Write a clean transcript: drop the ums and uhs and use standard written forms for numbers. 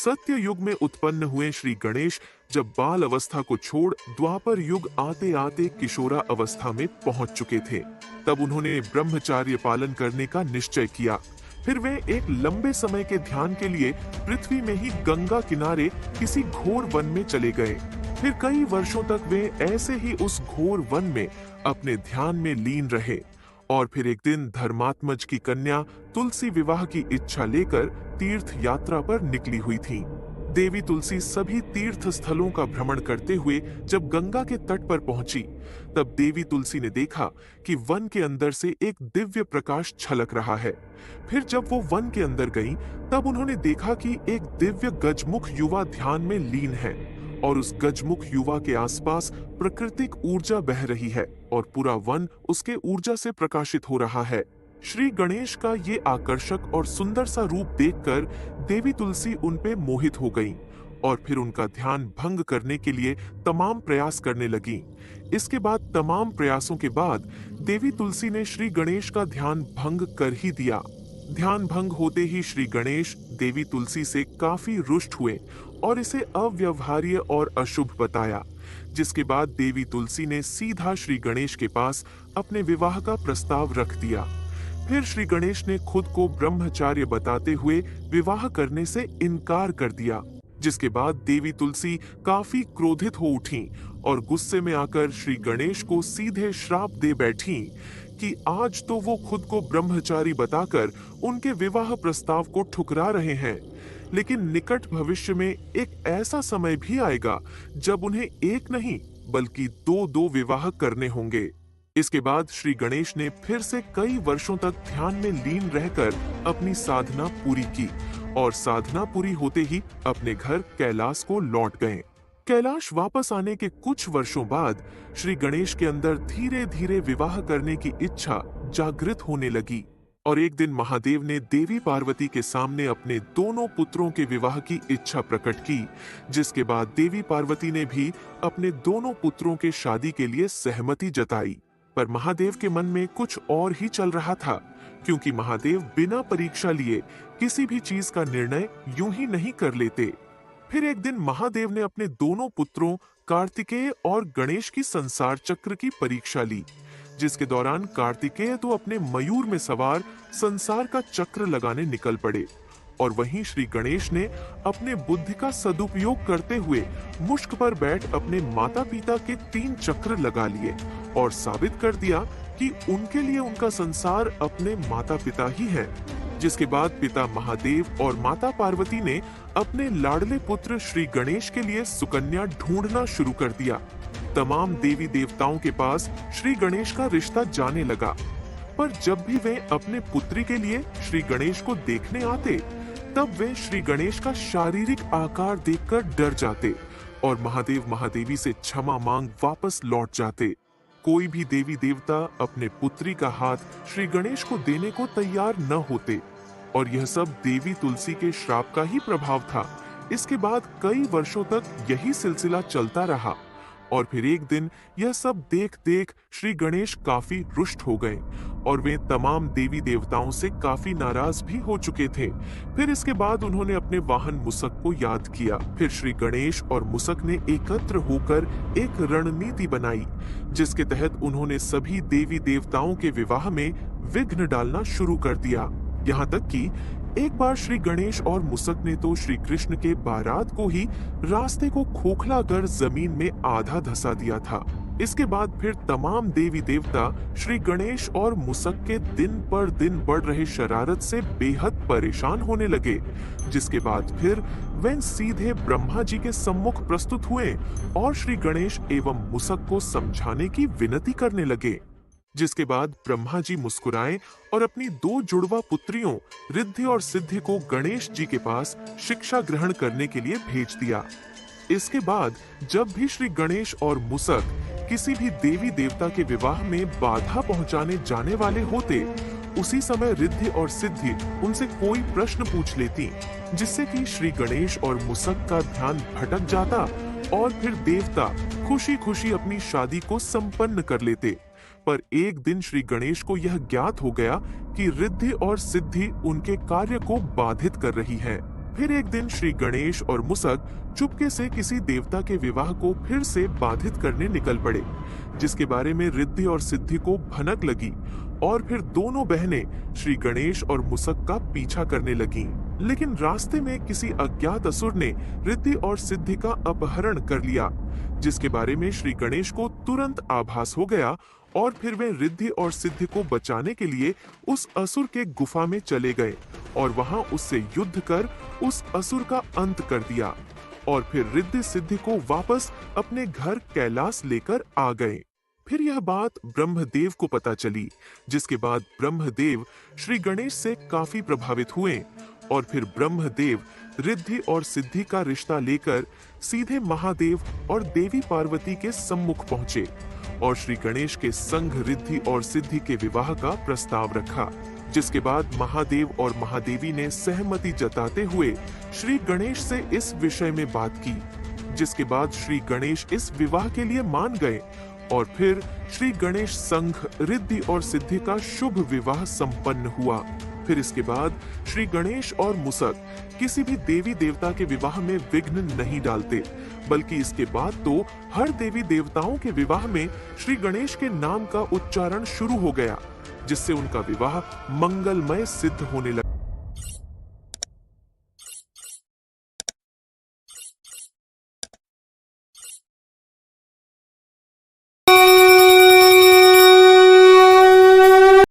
सत्य युग में उत्पन्न हुए श्री गणेश जब बाल अवस्था को छोड़ द्वापर युग आते आते किशोरा अवस्था में पहुंच चुके थे, तब उन्होंने ब्रह्मचार्य पालन करने का निश्चय किया। फिर वे एक लंबे समय के ध्यान के लिए पृथ्वी में ही गंगा किनारे किसी घोर वन में चले गए। फिर कई वर्षों तक वे ऐसे ही उस घोर वन में अपने ध्यान में लीन रहे और फिर एक दिन धर्मात्मज की कन्या तुलसी विवाह की इच्छा लेकर तीर्थ यात्रा पर निकली हुई थी। देवी तुलसी सभी तीर्थ स्थलों का भ्रमण करते हुए जब गंगा के तट पर पहुंची, तब देवी तुलसी ने देखा कि वन के अंदर से एक दिव्य प्रकाश छलक रहा है। फिर जब वो वन के अंदर गईं, तब उन्होंने देखा कि एक दिव्य गजमुख युवा ध्यान में लीन है और उस गजमुख युवा के आसपास प्राकृतिक ऊर्जा बह रही है और पूरा वन उसके ऊर्जा से प्रकाशित हो रहा है। श्री गणेश का ये आकर्षक और सुंदर सा रूप देखकर देवी तुलसी उन पे मोहित हो गईं और फिर उनका ध्यान भंग करने के लिए तमाम प्रयास करने लगीं। इसके बाद तमाम प्रयासों के बाद देवी तुलसी ने श्री गणेश का ध्यान भंग कर ही दिया। ध्यान भंग होते ही श्री गणेश देवी तुलसी से काफी रुष्ट हुए और इसे अव्यवहार्य और अशुभ बताया, जिसके बाद देवी तुलसी ने सीधा श्री गणेश के पास अपने विवाह का प्रस्ताव रख दिया। फिर श्री गणेश ने खुद को ब्रह्मचार्य बताते हुए विवाह करने से इनकार कर दिया, जिसके बाद देवी तुलसी काफी क्रोधित हो उठीं और गुस्से में आकर श्री गणेश को सीधे श्राप दे बैठीं कि आज तो वो खुद को ब्रह्मचारी बताकर उनके विवाह प्रस्ताव को ठुकरा रहे हैं, लेकिन निकट भविष्य में एक ऐसा समय भी आएगा जब उन्हें एक नहीं बल्कि दो विवाह करने होंगे। इसके बाद श्री गणेश ने फिर से कई वर्षों तक ध्यान में लीन रहकर अपनी साधना पूरी की और साधना पूरी होते ही अपने घर कैलाश को लौट गए। कैलाश वापस आने के कुछ वर्षों बाद श्री गणेश के अंदर धीरे धीरे विवाह करने की इच्छा जागृत होने लगी और एक दिन महादेव ने देवी पार्वती के सामने अपने दोनों पुत्रों के विवाह की इच्छा प्रकट की, जिसके बाद देवी पार्वती ने भी अपने दोनों पुत्रों के शादी के लिए सहमति जताई। पर महादेव के मन में कुछ और ही चल रहा था, क्योंकि महादेव बिना परीक्षा लिए किसी भी चीज का निर्णय यूं ही नहीं कर लेते। फिर एक दिन महादेव ने अपने दोनों पुत्रों कार्तिकेय और गणेश की संसार चक्र की परीक्षा ली, जिसके दौरान कार्तिकेय तो अपने मयूर में सवार संसार का चक्र लगाने निकल पड़े और वहीं श्री गणेश ने अपने बुद्धि का सदुपयोग करते हुए मुश्क पर बैठ अपने माता पिता के 3 चक्र लगा लिए और साबित कर दिया कि उनके लिए उनका संसार अपने माता पिता ही है। जिसके बाद पिता महादेव और माता पार्वती ने अपने लाडले पुत्र श्री गणेश के लिए सुकन्या ढूंढना शुरू कर दिया। तमाम देवी देवताओं के पास श्री गणेश का रिश्ता जाने लगा, पर जब भी वे अपने पुत्री के लिए श्री गणेश को देखने आते, तब वे श्री गणेश का शारीरिक आकार देखकर डर जाते और महादेव महादेवी से क्षमा मांग वापस लौट जाते। कोई भी देवी देवता अपने पुत्री का हाथ श्री गणेश को देने को तैयार न होते और यह सब देवी तुलसी के श्राप का ही प्रभाव था। इसके बाद कई वर्षों तक यही सिलसिला चलता रहा और फिर एक दिन यह सब देख देख श्री गणेश काफी रुष्ट हो गए और वे तमाम देवी देवताओं से काफी नाराज भी हो चुके थे। फिर इसके बाद उन्होंने अपने वाहन मुसक को याद किया। फिर श्री गणेश और मुसक ने एकत्र होकर एक रणनीति बनाई, जिसके तहत उन्होंने सभी देवी देवताओं के विवाह में विघ्न डालना शुरू कर दिया। यहाँ तक कि एक बार श्री गणेश और मुसक ने तो श्री कृष्ण के बारात को ही रास्ते को खोखला कर जमीन में आधा धसा दिया था। इसके बाद फिर तमाम देवी देवता श्री गणेश और मुसक के दिन पर दिन बढ़ रहे शरारत से बेहद परेशान होने लगे, जिसके बाद फिर वे सीधे ब्रह्मा जी के सम्मुख प्रस्तुत हुए और श्री गणेश एवं मुसक को समझाने की विनती करने लगे। जिसके बाद ब्रह्मा जी मुस्कुराए और अपनी 2 जुड़वा पुत्रियों रिद्धि और सिद्धि को गणेश जी के पास शिक्षा ग्रहण करने के लिए भेज दिया। इसके बाद जब भी श्री गणेश और मुसक किसी भी देवी देवता के विवाह में बाधा पहुंचाने जाने वाले होते, उसी समय रिद्धि और सिद्धि उनसे कोई प्रश्न पूछ लेती, जिससे कि श्री गणेश और मुसक का ध्यान भटक जाता और फिर देवता खुशी खुशी अपनी शादी को संपन्न कर लेते। पर एक दिन श्री गणेश को यह ज्ञात हो गया कि रिद्धि और सिद्धि उनके कार्य को बाधित कर रही है। फिर एक दिन श्री गणेश और मुसक चुपके से किसी देवता के विवाह को फिर से बाधित करने निकल पड़े, जिसके बारे में रिद्धि और सिद्धि को भनक लगी और फिर दोनों बहनें श्री गणेश और मुसक का पीछा करने लगीं। लेकिन रास्ते में किसी अज्ञात असुर ने रिद्धि और सिद्धि का अपहरण कर लिया, जिसके बारे में श्री गणेश को तुरंत आभास हो गया और फिर वे रिद्धि और सिद्धि को बचाने के लिए उस असुर के गुफा में चले गए और वहां उससे युद्ध कर उस असुर का अंत कर दिया और फिर रिद्धि सिद्धि को वापस अपने घर कैलाश लेकर आ गए। फिर यह बात ब्रह्मदेव को पता चली, जिसके बाद ब्रह्मदेव श्री गणेश से काफी प्रभावित हुए और फिर ब्रह्मदेव रिद्धि और सिद्धि का रिश्ता लेकर सीधे महादेव और देवी पार्वती के सम्मुख पहुंचे और श्री गणेश के संग रिद्धि और सिद्धि के विवाह का प्रस्ताव रखा, जिसके बाद महादेव और महादेवी ने सहमति जताते हुए श्री गणेश से इस विषय में बात की, जिसके बाद श्री गणेश इस विवाह के लिए मान गए और फिर श्री गणेश संघ रिद्धि और सिद्धि का शुभ विवाह संपन्न हुआ। फिर इसके बाद श्री गणेश और मुसक किसी भी देवी देवता के विवाह में विघ्न नहीं डालते, बल्कि इसके बाद तो हर देवी देवताओं के विवाह में श्री गणेश के नाम का उच्चारण शुरू हो गया, जिससे उनका विवाह मंगलमय सिद्ध होने लगा।